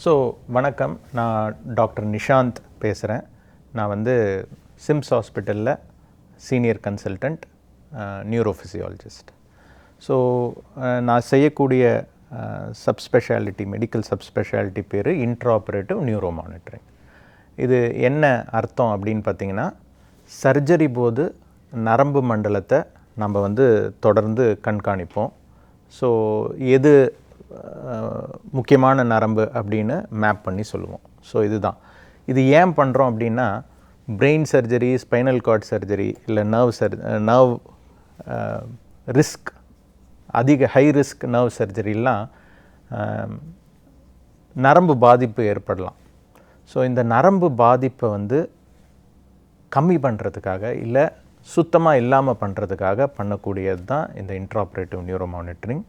So வணக்கம், நான் doctor Nishanth பேசுகிறேன். நான் வந்து சிம்ஸ் ஹாஸ்பிட்டலில் சீனியர் கன்சல்டன்ட் நியூரோஃபிசியாலஜிஸ்ட். ஸோ நான் செய்யக்கூடிய சப்ஸ்பெஷாலிட்டி, மெடிக்கல் சப்ஸ்பெஷாலிட்டி பேர் இன்ட்ராஆப்ரேட்டிவ் நியூரோ மானிட்டரிங். இது என்ன அர்த்தம் அப்படின்னு பார்த்திங்கன்னா, சர்ஜரி போது நரம்பு மண்டலத்தை நம்ம வந்து தொடர்ந்து கண்காணிப்போம். ஸோ எது முக்கியமான நரம்பு அப்படின்னு மேப் பண்ணி சொல்லுவோம். ஸோ இது ஏன் பண்ணுறோம் அப்படின்னா, brain surgery, spinal cord surgery, இல்லை nerve risk, high risk nerve சர்ஜரிலாம் நரம்பு பாதிப்பு ஏற்படலாம். ஸோ இந்த நரம்பு பாதிப்பை வந்து கம்மி பண்ணுறதுக்காக, இல்லை சுத்தமாக இல்லாமல் பண்ணுறதுக்காக பண்ணக்கூடியது தான் இந்த இன்ட்ராஆப்ரேட்டிவ் நியூரோ மானிட்டரிங்.